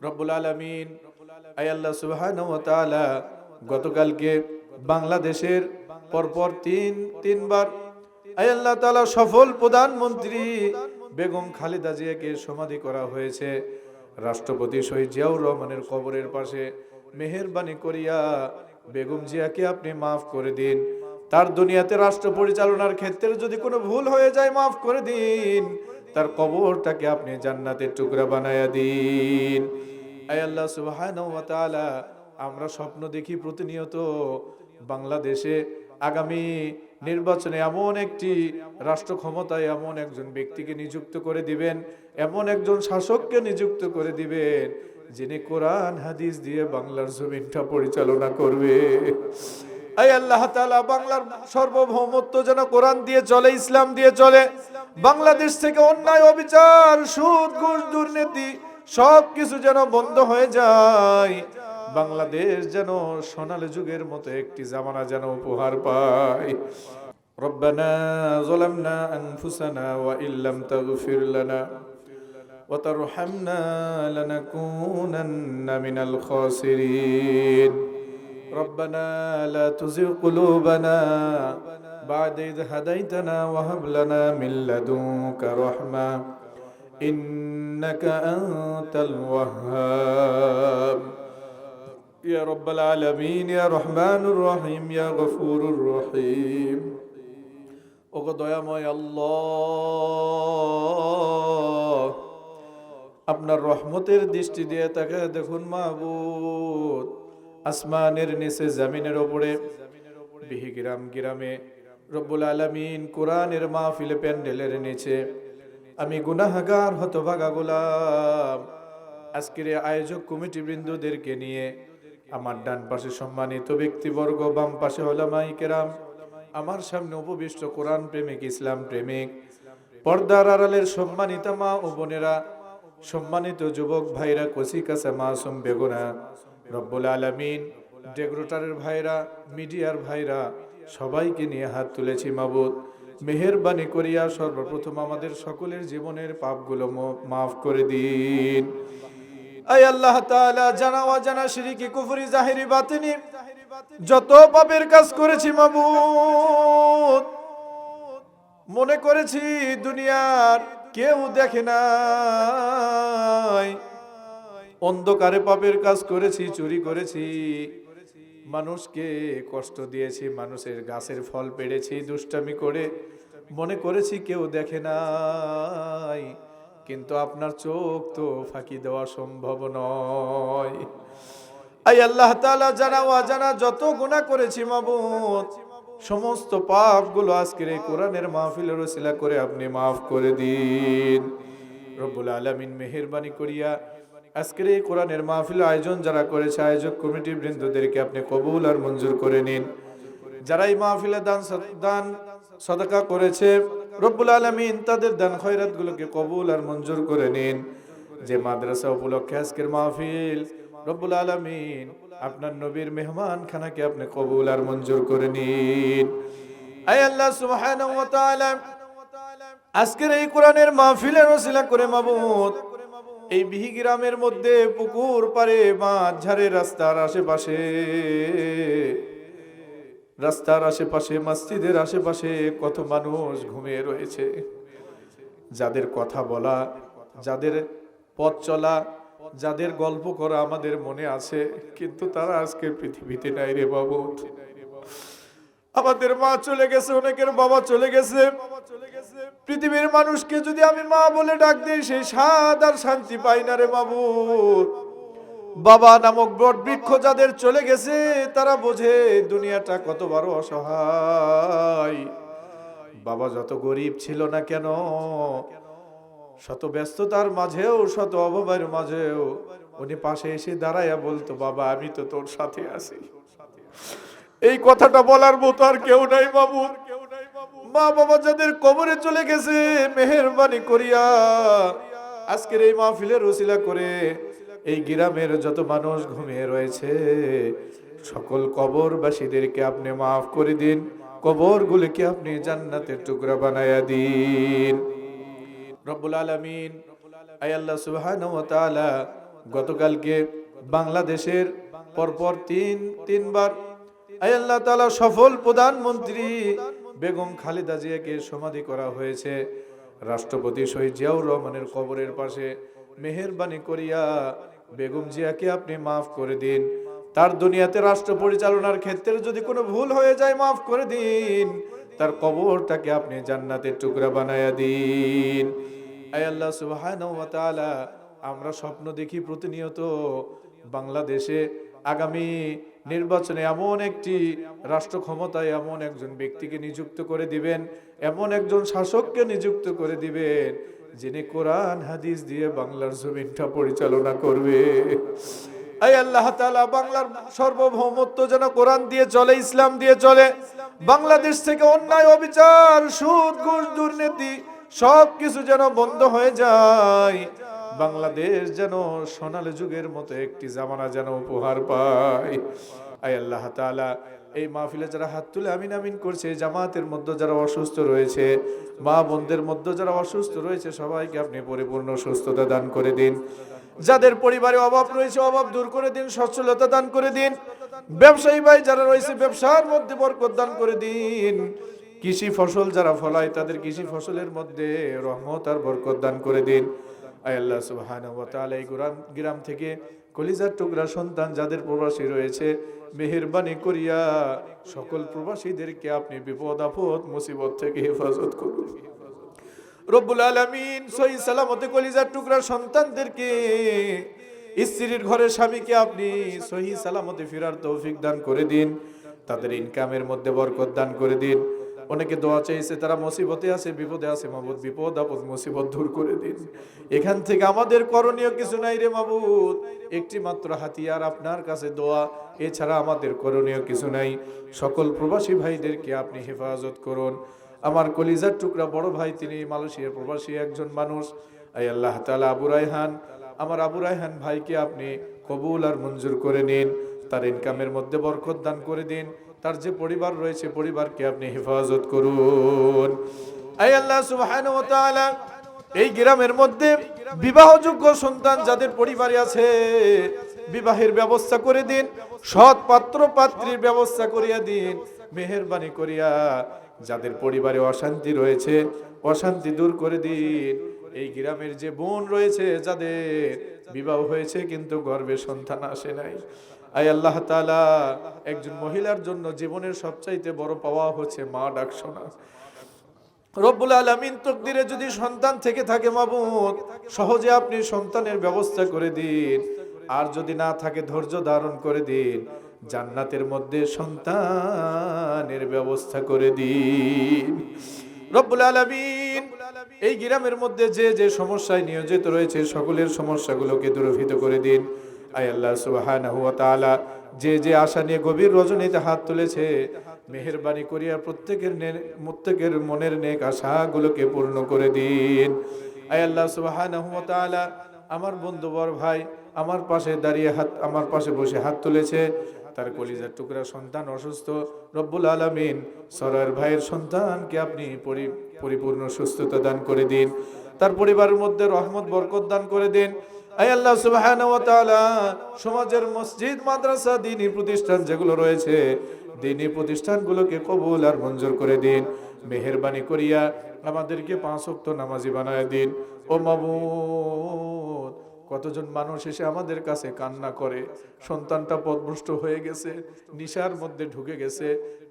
রব্বুল আলামিন আয় আল্লাহ সুবহানাহু ওয়া তাআলা গতকালকে বাংলাদেশের পরপর তিনবার আয় আল্লাহ তাআলা সফল প্রধানমন্ত্রী বেগম খালেদা জিয়াকে সমাধি করা হয়েছে। রাষ্ট্রপতি শহীদ জিয়াউর রহমানের কবরের পাশে মেহেরবানি করিয়া বেগম জিয়াকে আপনি মাফ করে দিন। তার দুনিয়াতে রাষ্ট্র পরিচালনার ক্ষেত্রে যদি কোনো ভুল হয়ে যায় মাফ করে দিন। তার কবরটাকে আপনি জান্নাতের টুকরা বানায়া দিন। আয় আল্লাহ সুবহানাহু ওয়া তাআলা আমরা স্বপ্ন দেখি প্রতিনিয়ত বাংলাদেশে আগামী নির্বাচনে এমন একটি রাষ্ট্র ক্ষমতায় এমন একজন ব্যক্তিকে নিযুক্ত করে দিবেন, এমন একজন শাসককে নিযুক্ত করে দিবেন যিনি কোরআন হাদিস দিয়ে বাংলার জমিনটা পরিচালনা করবে। আয় আল্লাহ তাআলা বাংলার সার্বভৌমত্ব যেন কোরআন দিয়ে চলে, ইসলাম দিয়ে চলে। বাংলাদেশ থেকে অন্যায়, অবিচার, সুদ, ঘুষ, দুর্নীতি সবকিছু যেন বন্ধ হয়ে যায়। বাংলাদেশ যেন সোনালী যুগের মতো একটি জামানা যেন উপহার পায়। রব্বানা যালামনা আনফুসানা ওয়া ইল্লাম তাগফির লানা ওয়া তারহামনা লানাকুনান্না মিনাল খাসিরিন। রব্বানা লা তুযিগ কুলুবানা বা'দা ইয হাদাইতানা ওয়া হাব লানা মিন লাদুনকা রাহমা ইন্নাকা আনতাল ওয়াহ্হাব। ইয়া রাব্বাল আলামিন, ইয়া রহমানুর রহিম, ইয়া গফুরুর রহিম। ওগো দয়াময় আল্লাহ, আপনার রহমতের দৃষ্টি দিয়ে তাকে দেখুন মাহবুব। আসমানের নিচে জমিনের উপরে বিহিগ্রাম গ্রামে রব্বুল আলামিন কোরআনের মাহফিলে প্যান্ডেলের নিচে আমি গুনাহগার হতভাগা গোলাম আজকের আয়োজক কমিটি বৃন্দদেরকে নিয়ে আমার ডান পাশে সম্মানিত ব্যক্তিবর্গ, বাম পাশে উলামায়ে কেরাম, আমার সামনে উপবিষ্ট কোরআন প্রেমিক, ইসলাম প্রেমিক, পর্দার আড়ালের সম্মানিত মা ও বোনেরা, সম্মানিত যুবক ভাইরা, কচি কাঁচা মাসুম বেগুনা, রব্বুল আলামিন ডেকোরেটরের ভাইরা, মিডিয়ার ভাইরা, সবাইকে নিয়ে হাত তুলেছি মাবুদ। মেহেরবানি করিয়া সর্বপ্রথম আমাদের সকলের জীবনের পাপগুলো মাফ করে দিন। আয় আল্লাহ তাআলা, জানা অজানা শিরকি, কুফরি, জাহিরি, বাতিনি যত পাপের কাজ করেছি মাবুদ, মনে করেছি দুনিয়ার কেউ দেখে নাই, অন্ধকারে পাপের কাজ করেছি, চুরি করেছি, মানুষকে কষ্ট দিয়েছি, মানুষের গাছের ফল পেড়েছি দুষ্টামি করে, মনে করেছি কেউ দেখে নাই, কিন্তু আপনার চোখ তো ফাঁকি দেওয়া সম্ভব নয়। আয় আল্লাহ তাআলা, জানা অজানা যত গুনাহ করেছি মাবুদ, সমস্ত পাপগুলো আজকের এই কোরআনের মাহফিলের ওসিলা করে আপনি মাফ করে দিন। রব্বুল আলামিন মেহেরবানি করিয়া আজকের এই কোরআনের মাহফিল আয়োজন যারা করেছে, আয়োজক কমিটি বৃন্দদেরকে আপনি কবুল আর মঞ্জুর করে নিন। যারা এই মাহফিলে দান সাদাকা করেছে, রব্বুল আলামিন তাদের দান খয়রাত গুলোকে কবুল আর মঞ্জুর করে নিন। যে মাদ্রাসা উপলক্ষে আজকের মাহফিল, রব্বুল আলামিন আপনার নবীর মেহমান খানাকে আপনি কবুল আর মঞ্জুর করে নিন। আয় আল্লাহ সুবহানাহু ওয়া তাআলা, আজকের এই কোরআনের মাহফিলের ওসিলা করে মাবুদ, এই বিহিগ্রামের মধ্যে পুকুর পারে, মাঠ ঝাড়ে, রাস্তার আশেপাশে, মসজিদের আশেপাশে কত মানুষ ঘুমিয়ে রয়েছে, যাদের কথা বলা, যাদের পথ চলা, যাদের গল্প করা আমাদের মনে আছে, কিন্তু তারা আজকের পৃথিবীতে নাই রে বাবু। আমাদের মা চলে গেছে, অনেকের বাবা চলে গেছে। পৃথিবীর মানুষকে যদি আমি মা বলে ডাক দিই, সেই স্বাদ আর শান্তি পাই না রে মাবুদ। বাবা নামক বট বৃক্ষ যাদের চলে গেছে, তারা বোঝে দুনিয়াটা কত বড় অসহায়। বাবা যত গরিব ছিল না কেন, শত ব্যস্ততার মাঝেও, শত অভাবের মাঝেও উনি পাশে এসে দাঁড়াইয়া বলতো, বাবা আমি তো তোর সাথে আছি। এই কথাটা বলার মতো আর কেউ নাই বাবু। মা বাবা যাদের কবরে চলে গেছে, মেহেরবানি করিয়া আজকের এই মাহফিলের ওসিলা করে এই গ্রামের যত মানুষ ঘুমিয়ে রয়েছে, সকল কবরবাসীদেরকে আপনি মাফ করে দিন, কবরগুলিকে আপনি জান্নাতের টুকরা বানায়া দিন। রব্বুল আলামিন, আয় আল্লাহ সুবহানাহু ওয়া তাআলা, গতকালকে বাংলাদেশের পরপর তিনবার আয় আল্লাহ তাআলা সফল প্রধানমন্ত্রী বেগম খালেদা জিয়াকে সমাধি করা হয়েছে। রাষ্ট্রপতি শহীদ জিয়াউর রহমানের কবরের পাশে মেহেরবানি করিয়া বেগম জিয়াকে আপনি মাফ করে দিন। তার দুনিয়াতে রাষ্ট্র পরিচালনার ক্ষেত্রে যদি কোনো ভুল হয়ে যায় মাফ করে দিন। তার কবরটাকে আপনি জান্নাতের টুকরা বানায়া দিন। আয় আল্লাহ সুবহানাহু ওয়া তাআলা, আমরা স্বপ্ন দেখি প্রতিনিয়ত বাংলাদেশে আগামী নির্বাচনে এমন একটি রাষ্ট্র ক্ষমতায় এমন একজন ব্যক্তিকে নিযুক্ত করে দিবেন, এমন একজন শাসককে নিযুক্ত করে দিবেন যিনি কোরআন হাদিস দিয়ে বাংলার জমিনটা পরিচালনা করবে। আয় আল্লাহ তাআলা, বাংলার সার্বভৌমত্ব যেন কোরআন দিয়ে চলে, ইসলাম দিয়ে চলে। বাংলাদেশ থেকে অন্যায়, অবিচার, সুদ, ঘুষ, দুর্নীতি সবকিছু যেন বন্ধ হয়ে যায়। বাংলাদেশ যেন সোনালী যুগের মতো একটি জামানা যেন উপহার পায়। আয় আল্লাহ তাআলা, এই মাহফিলে যারা হাত তুলে আমিন আমিন করছে, জামাতের মধ্যে যারা অসুস্থ রয়েছে, মা বোনদের মধ্যে যারা অসুস্থ রয়েছে, সবাইকে আপনি পরিপূর্ণ সুস্থতা দান করে দিন। যাদের পরিবারে অভাব রয়েছে অভাব দূর করে দিন, সচ্ছলতা দান করে দিন। ব্যবসায়ী ভাই যারা রয়েছে ব্যবসার মধ্যে বরকত দান করে দিন। কৃষি ফসল যারা ফলায় তাদের কৃষি ফসলের মধ্যে রহমত আর বরকত দান করে দিন। আয় আল্লাহ সুবহানাহু ওয়া তাআলা, এই গ্রাম থেকে কলিজার টুকরা সন্তান যাদের প্রবাসী রয়েছে, মেহেরবানি করিয়া সকল প্রবাসীদেরকে আপনি বিপদ আপদ মুসিবত থেকে হেফাজত করুন। রব্বুল আলামিন সহি সালামতে কলিজার টুকরা সন্তানদেরকে, স্ত্রীর ঘরে স্বামীকে আপনি সহি সালামতে ফেরার তৌফিক দান করে দিন। তাদের ইনকামের মধ্যে বরকত দান করে দিন। অনেকে দোয়া চাইছে, তারা মুসিবতে আছে, বিপদে আছে, মাবুদ বিপদ আপদ মুসিবত দূর করে দিন। এখান থেকে আমাদের করণীয় কিছু নাই রে মাবুদ, একটি মাত্র হাতিয়ার আপনার কাছে দোয়া, এছাড়া আমাদের করণীয় কিছু নাই। সকল প্রবাসী ভাইদেরকে আপনি হেফাজত করুন। আমার কলিজার টুকরা বড় ভাই, তিনি মালয়েশিয়ার প্রবাসী একজন মানুষ। আয় আল্লাহ তাআলা, আবু রায়হান, আমার আবু রায়হান ভাইকে আপনি কবুল আর মঞ্জুর করে নিন। তার ইনকামের মধ্যে বরকত দান করে দিন। তার যে পরিবার রয়েছে পরিবারকে আপনি হেফাজত করুন। আয় আল্লাহ সুবহানাহু ওয়া তাআলা, এই গ্রামের মধ্যে বিবাহযোগ্য সন্তান যাদের পরিবারে আছে বিবাহের ব্যবস্থা করে দিন। সৎ পাত্র পাত্রীর ব্যবস্থা করিয়া দিন। মেহেরবানি করিয়া যাদের পরিবারে অশান্তি রয়েছে অশান্তি দূর করে দিন। এই গ্রামের যে বোন রয়েছে যাদের বিবাহ হয়েছে কিন্তু গর্ভে সন্তান আসে নাই, আয় আল্লাহ তাআলা, একজন মহিলার জন্য জীবনের সবচাইতে বড় পাওয়া হচ্ছে মা ডাক শোনা। রব্বুল আলামিন তকদিরে যদি সন্তান থেকে থাকে মাবুদ, সহজে আপনি সন্তানের ব্যবস্থা করে দিন। আর যদি না থাকে ধৈর্য ধারণ করে দিন। জান্নাতের মধ্যে সন্তানের ব্যবস্থা করে দিন। রব্বুল আলামিন, এই গ্রামের মধ্যে যে যে সমস্যায় নিয়োজিত রয়েছে সকলের সমস্যাগুলোকে দূরীভূত করে দিন। আয় আল্লাহ সুবহানাহু ওয়া তাআলা, যে যে আশা নিয়ে গভীর রজনীতে হাত তুলেছে, মেহেরবানি করিয়া প্রত্যেকের মনের নেক আশাগুলোকে পূর্ণ করে দিন। আয় আল্লাহ সুবহানাহু ওয়া তাআলা, আমার বন্ধু বড় ভাই আমার পাশে দাঁড়িয়ে আমার পাশে বসে হাত তুলেছে, তার কলিজার টুকরা সন্তান অসুস্থ। রব্বুল আলামিন, সরার ভাইয়ের সন্তানকে আপনি পরিপূর্ণ সুস্থতা দান করে দিন। তার পরিবারের মধ্যে রহমত বরকত দান করে দিন। আয় আল্লাহ সুবহানাহু ওয়া তাআলা, সমাজের মসজিদ মাদ্রাসা দ্বীনি প্রতিষ্ঠান যেগুলো রয়েছে দ্বীনি প্রতিষ্ঠানগুলোকে কবুল আর মঞ্জুর করে দিন। মেহেরবানি করিয়া আমাদেরকে 5 ওয়াক্ত নামাজি বানায় দিন। ও মাবুদ, কতজন মানুষ এসে আমাদের কাছে কান্না করে, সন্তানটা পথভ্রষ্ট হয়ে গেছে, নিশার মধ্যে ঢুকে গেছে,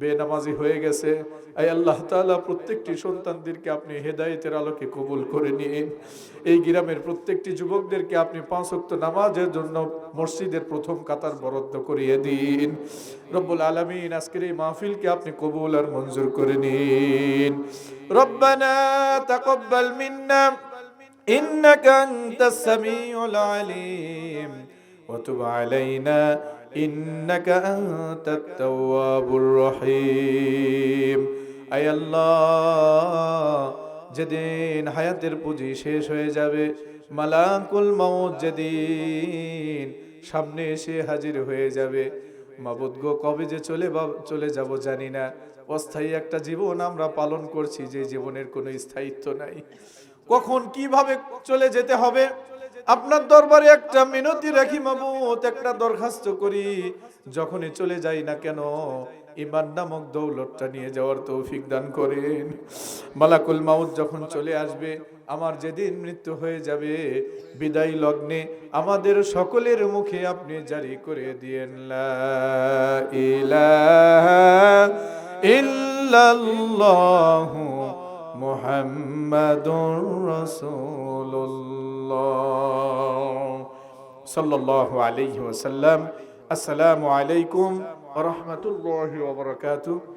বেনামাজি হয়ে গেছে। আয় আল্লাহ তাআলা, প্রত্যেকটি সন্তানদেরকে আপনি হেদায়েতের আলোকে কবুল করে নিন। এই গ্রামের প্রত্যেকটি যুবকদেরকে আপনি 5 ওয়াক্ত নামাজের জন্য মসজিদের প্রথম কাতার বরাদ্দ করিয়ে দিন। রব্বুল আলামিন, আজকের এই মাহফিলকে আপনি কবুল আর মঞ্জুর করে নিন। রব্বানা তাকাব্বাল মিন্না إنك أنت السميع العليم وتب علينا إنك أنت التواب الرحيم أي الله, যেদিন হায়াতের পুঁজি শেষ হয়ে যাবে, মালাকুল মউত যেদিন সামনে এসে হাজির হয়ে যাবে, মাবুদ গো, কবে যে চলে যাব জানি না। অস্থায়ী একটা জীবন আমরা পালন করছি, যে জীবনের কোনো স্থায়িত্ব নাই। কখন কিভাবে চলে যেতে হবে আপনার দরবারে একটা মিনতি রাখি মাবুদ, একটা দরখাস্ত করি, যখনই চলে যাই না কেন ঈমান নামক দৌলতটা নিয়ে যাওয়ার তৌফিক দান করেন। মালাকুল মাউত যখন চলে আসবে, আমার যেদিন মৃত্যু হয়ে যাবে, বিদায় লগ্নে আমাদের সকলের মুখে আপনি জারি করে দিয়েন লা ইলাহা ইল্লাল্লাহু মুহাম্মাদুর রাসূলুল্লাহ সাল্লাল্লাহু আলাইহি ওয়াসাল্লাম। আসসালামু আলাইকুম ওয়া রাহমাতুল্লাহি ওয়া বারাকাতুহু।